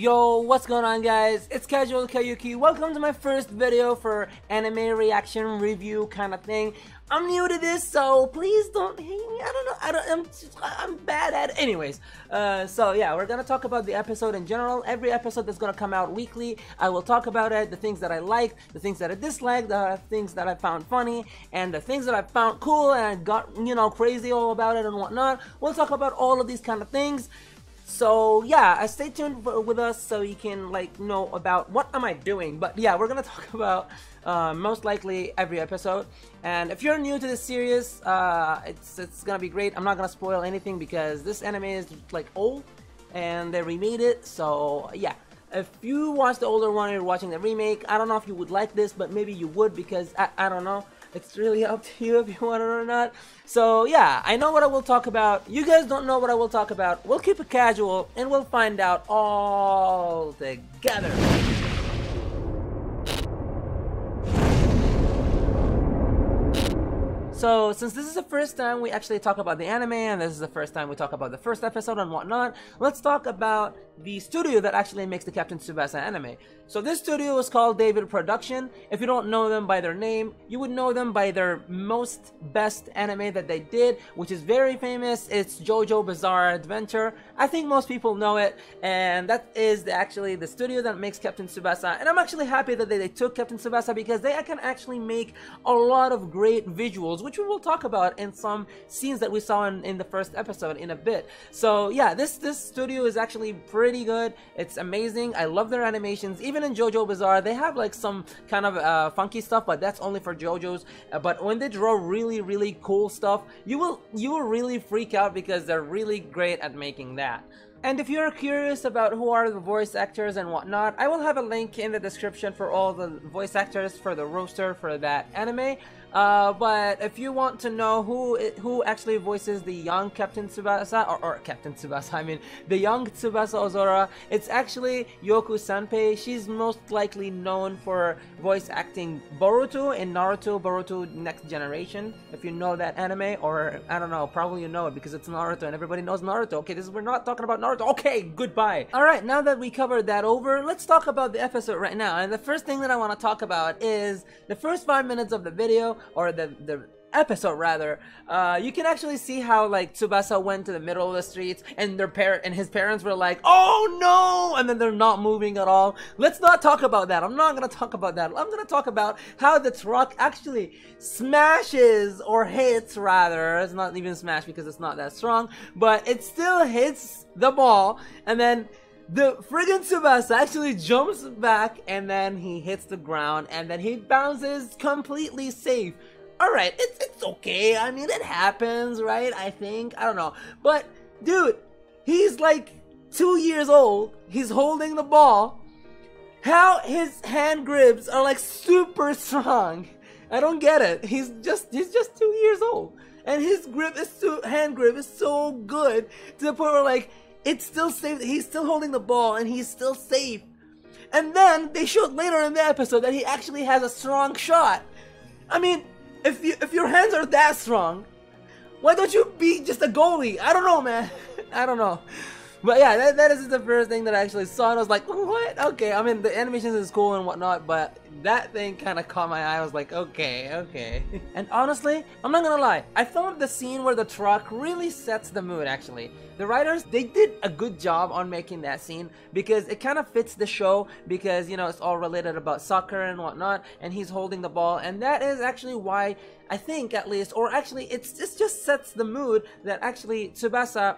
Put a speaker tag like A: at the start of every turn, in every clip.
A: Yo, what's going on, guys? It's Casual Kayuki. Welcome to my first video for anime reaction review kind of thing. I'm new to this, so please don't hate me. I don't know. I'm bad at it. Anyways, so yeah, we're gonna talk about the episode in general. Every episode that's gonna come out weekly, I will talk about it. The things that I liked, the things that I disliked, the things that I found funny, and the things that I found cool and I got, crazy all about it and whatnot. We'll talk about all of these kind of things. So yeah, stay tuned with us so you can know about what am I doing. But yeah, we're gonna talk about most likely every episode. And if you're new to this series, it's gonna be great. I'm not gonna spoil anything because this anime is old and they remade it. So yeah, if you watch the older one or you're watching the remake, I don't know if you would like this, but maybe you would because I don't know. It's really up to you if you want it or not. So yeah, I know what I will talk about. You guys don't know what I will talk about. We'll keep it casual and we'll find out all together. So, since this is the first time we actually talk about the anime, and this is the first time we talk about the first episode and whatnot, let's talk about the studio that actually makes the Captain Tsubasa anime. So this studio is called David Production. If you don't know them by their name, you would know them by their best anime that they did, which is very famous. It's JoJo Bizarre Adventure. I think most people know it, and that is actually the studio that makes Captain Tsubasa. And I'm actually happy that they took Captain Tsubasa because they can actually make a lot of great visuals, which we will talk about in some scenes that we saw in the first episode in a bit. So yeah, this studio is actually pretty good. It's amazing. I love their animations. Even in JoJo Bizarre, they have some kind of funky stuff, but that's only for JoJo's. But when they draw really cool stuff, you will really freak out because they're really great at making that. And if you're curious about who are the voice actors and whatnot, I will have a link in the description for all the voice actors for the roster for that anime. But if you want to know who actually voices the young Captain Tsubasa, or Captain Tsubasa, I mean the young Tsubasa Ozora, it's actually Yoku Sanpei. She's most likely known for voice acting Boruto in Boruto Next Generation. If you know that anime, or I don't know, probably you know it because it's Naruto and everybody knows Naruto. Okay, we're not talking about Naruto. Okay, goodbye. Alright, now that we covered that over, let's talk about the episode right now. And the first thing that I want to talk about is the first 5 minutes of the video, or the episode rather. You can actually see how Tsubasa went to the middle of the streets and his parents were like, "Oh no!" and then they're not moving at all. Let's not talk about that. I'm not gonna talk about that. I'm gonna talk about how the truck actually smashes, or hits rather. It's not even smash because it's not that strong, but it still hits the ball, and then the friggin' Tsubasa actually jumps back, and then he hits the ground, and then he bounces completely safe. Alright, it's okay. I mean, it happens, right? I think. I don't know. But, dude, he's 2 years old. He's holding the ball. How his hand grips are super strong. I don't get it. He's just 2 years old. And his hand grip is so good to the point where it's still safe. He's still holding the ball and he's still safe. And then they showed later in the episode that he actually has a strong shot. I mean, if your hands are that strong, why don't you be just a goalie? I don't know, man. I don't know. But yeah, that is the first thing that I actually saw, and I was like, what? Okay, I mean, the animation is cool and whatnot, but that thing kind of caught my eye. I was like, okay. And honestly, I'm not gonna lie, I thought the scene where the truck really sets the mood, actually. The writers, they did a good job on making that scene because it kind of fits the show because, it's all related about soccer and whatnot, and he's holding the ball, and that is actually why I think, at least, or actually, it just sets the mood that actually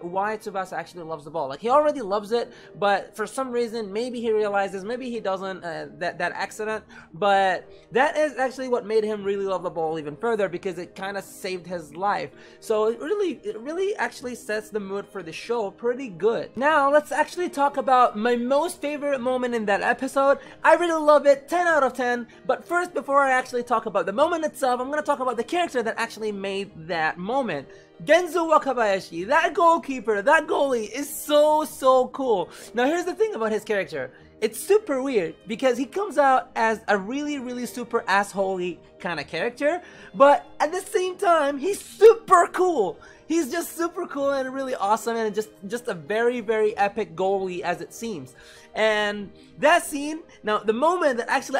A: why Tsubasa actually loves the ball. He already loves it, but for some reason, maybe he realizes, maybe he doesn't, that accident, but that is actually what made him really love the ball even further because it kind of saved his life. So it really actually sets the mood for the show pretty good. Now, let's actually talk about my most favorite moment in that episode. I really love it, 10 out of 10, but first, before I actually talk about the moment itself, I'm gonna talk about the character that actually made that moment. Ginza Wakabayashi, that goalkeeper, that goalie is so cool. Now here's the thing about his character. It's super weird because he comes out as a really super assholey kind of character, but at the same time, he's super cool. He's just super cool and really awesome, and just a very, very epic goalie as it seems. And that scene, now the moment that actually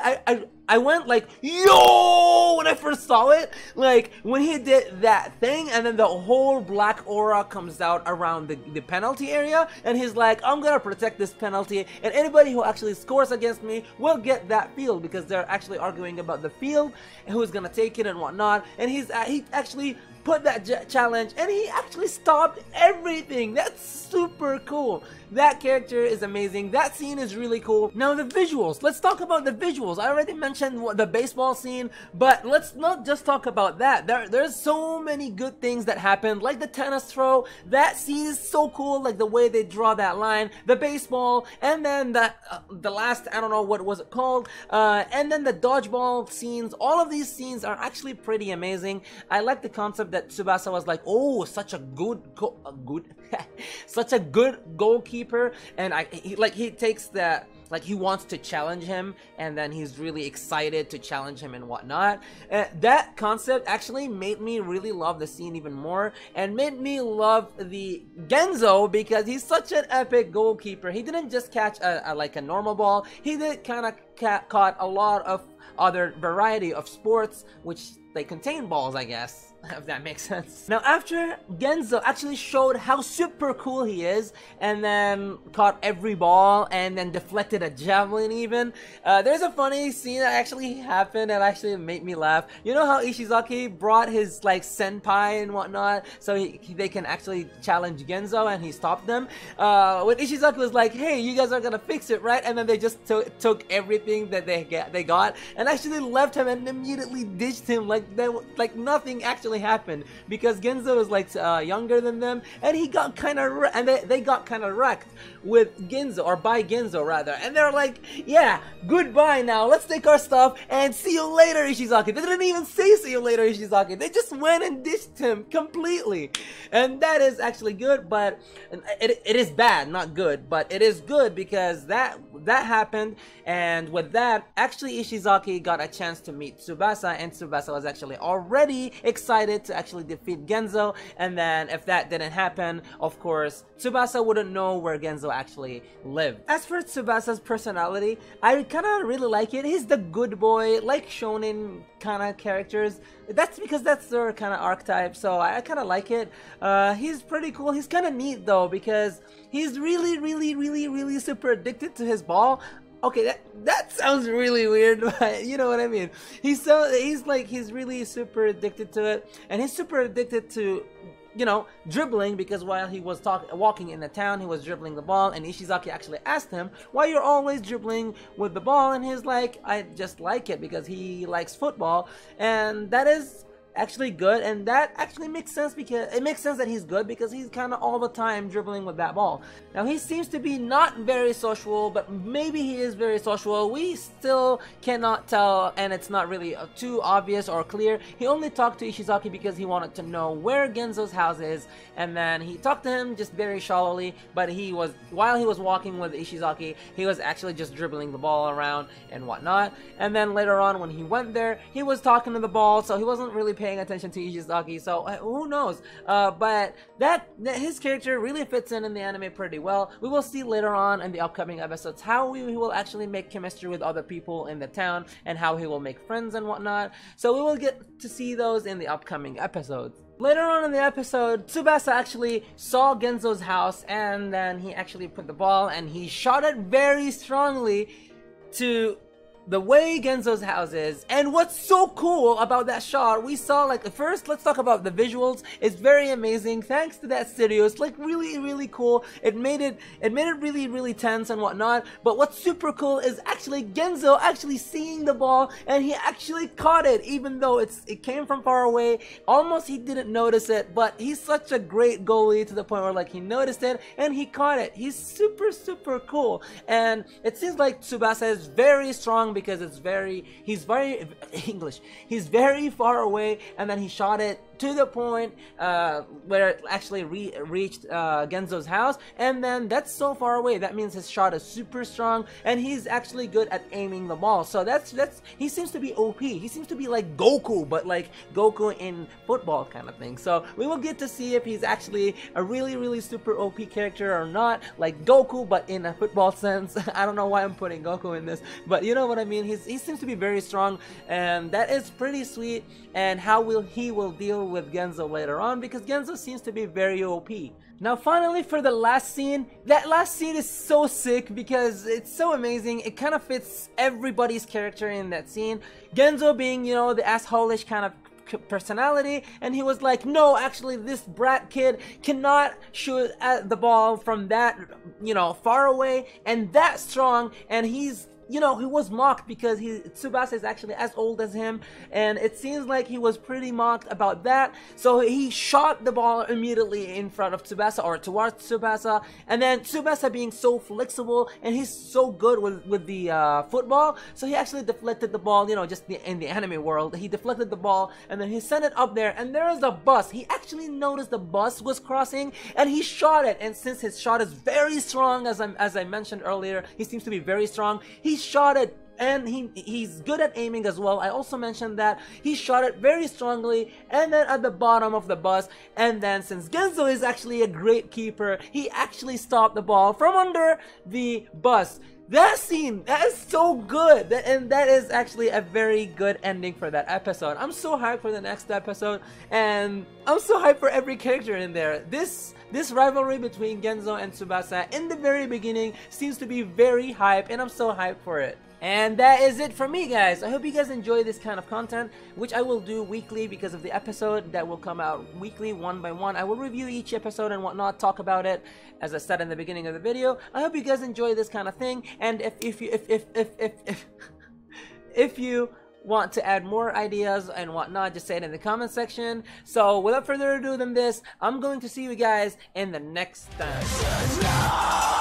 A: I went like, yo, when I first saw it, like when he did that thing and then the whole black aura comes out around the penalty area, and he's like, I'm gonna protect this penalty, and anybody who actually scores against me will get that field, because they're actually arguing about the field and who's gonna take it and whatnot. And he actually put that challenge, and he actually stopped everything. That's super cool. That character is amazing. That scene is really cool. Now the visuals. Let's talk about the visuals. I already mentioned the baseball scene, but let's not just talk about that. There's so many good things that happened, like the tennis throw. That scene is so cool, like the way they draw that line, the baseball, and then the last, I don't know what was it called, and then the dodgeball scenes. All of these scenes are actually pretty amazing. I like the concept that Tsubasa was like, oh, such a good such a good goalkeeper, and he takes that, like he wants to challenge him, and then he's really excited to challenge him and whatnot. That concept actually made me really love the scene even more, and made me love the Ginza, because he's such an epic goalkeeper. He didn't just catch like a normal ball. He did kind of caught a lot of other variety of sports which they contain balls, I guess, if that makes sense. Now after Ginza actually showed how super cool he is, and then caught every ball and then deflected a javelin even, there's a funny scene that actually happened and actually made me laugh. You know how Ishizaki brought his like senpai and whatnot so they can actually challenge Ginza, and he stopped them? When Ishizaki was like, hey, you guys are gonna fix it, right? And then they just took everything that they got and actually left him and immediately ditched him like nothing actually happened, because Ginza was like younger than them, and he got kind of they got kind of wrecked with Ginza, or by Ginza rather, and they're like, yeah, goodbye now, let's take our stuff and see you later, Ishizaki. They didn't even say see you later, Ishizaki. They just went and ditched him completely, and that is actually good, but it is bad, not good, but it is good because that happened. And with that, actually Ishizaki got a chance to meet Tsubasa, and Tsubasa was actually already excited to actually defeat Ginza. And then if that didn't happen, of course Tsubasa wouldn't know where Ginza actually lived. As for Tsubasa's personality, I kind of really like it. He's the good boy, like shonen kind of characters. That's because that's their kind of archetype, so I kind of like it. He's pretty cool. He's kind of neat though, because he's really super addicted to his ball. Okay, that sounds really weird, but you know what I mean. He's really super addicted to it, and he's super addicted to, you know, dribbling, because while he was walking in the town, he was dribbling the ball, and Ishizaki actually asked him, why you're always dribbling with the ball? And he's like, I just like it, because he likes football. And that is actually good, and that actually makes sense, because it makes sense that he's good, because he's kind of all the time dribbling with that ball. Now he seems to be not very social, but maybe he is very social. We still cannot tell, and it's not really too obvious or clear. He only talked to Ishizaki because he wanted to know where Ginza's house is, and then he talked to him just very shallowly, but while he was walking with Ishizaki, he was actually just dribbling the ball around and whatnot. And then later on, when he went there, he was talking to the ball, so he wasn't really paying attention to Ishizaki, so who knows. But his character really fits in the anime pretty well. We will see later on in the upcoming episodes how he will actually make chemistry with other people in the town, and how he will make friends and whatnot. So we will get to see those in the upcoming episodes. Later on in the episode, Tsubasa actually saw Genzo's house, and then he actually put the ball and he shot it very strongly to the way Genzo's house is. And what's so cool about that shot, we saw, like, first let's talk about the visuals. It's very amazing thanks to that studio. It's like really cool. It made it really tense and whatnot. But what's super cool is actually Ginza actually seeing the ball, and he actually caught it, even though it came from far away. Almost he didn't notice it, but he's such a great goalie to the point where, like, he noticed it and he caught it. He's super cool. And it seems like Tsubasa is very strong, because he's very English. He's very far away, and then he shot it to the point where it actually reached Genzo's house, and then that's so far away. That means his shot is super strong, and he's actually good at aiming the ball. So that's he seems to be OP. He seems to be like Goku, but like Goku in football kind of thing. So we will get to see if he's actually a really super OP character or not, like Goku, but in a football sense. I don't know why I'm putting Goku in this, but you know what I mean. He seems to be very strong, and that is pretty sweet. And how he will deal with Genzo later on, because Genzo seems to be very OP. Now finally, for the last scene, that last scene is so sick because it's so amazing. It kind of fits everybody's character in that scene. Genzo being, you know, the asshole-ish kind of personality, and he was like, no, actually this brat kid cannot shoot at the ball from that, you know, far away and that strong. And he's, you know, he was mocked because Tsubasa is actually as old as him, and it seems like he was pretty mocked about that. So he shot the ball immediately in front of Tsubasa, or towards Tsubasa, and then Tsubasa being so flexible and he's so good with the football, so he actually deflected the ball, you know, just in the anime world, he deflected the ball and then he sent it up there, and there is a bus. He actually noticed the bus was crossing and he shot it, and since his shot is very strong, as I mentioned earlier, he seems to be very strong, he shot it, and he's good at aiming as well. I also mentioned that he shot it very strongly, and then at the bottom of the bus, and then since Genzo is actually a great keeper, he actually stopped the ball from under the bus. That scene, that is so good, and that is actually a very good ending for that episode. I'm so hyped for the next episode, and I'm so hyped for every character in there. This rivalry between Genzo and Tsubasa in the very beginning seems to be very hype, and I'm so hyped for it. And that is it for me, guys. I hope you guys enjoy this kind of content, which I will do weekly because of the episode that will come out weekly, one by one. I will review each episode and whatnot, talk about it, as I said in the beginning of the video. I hope you guys enjoy this kind of thing, and if you want to add more ideas and whatnot, just say it in the comment section. So without further ado than this, I'm going to see you guys in the next time.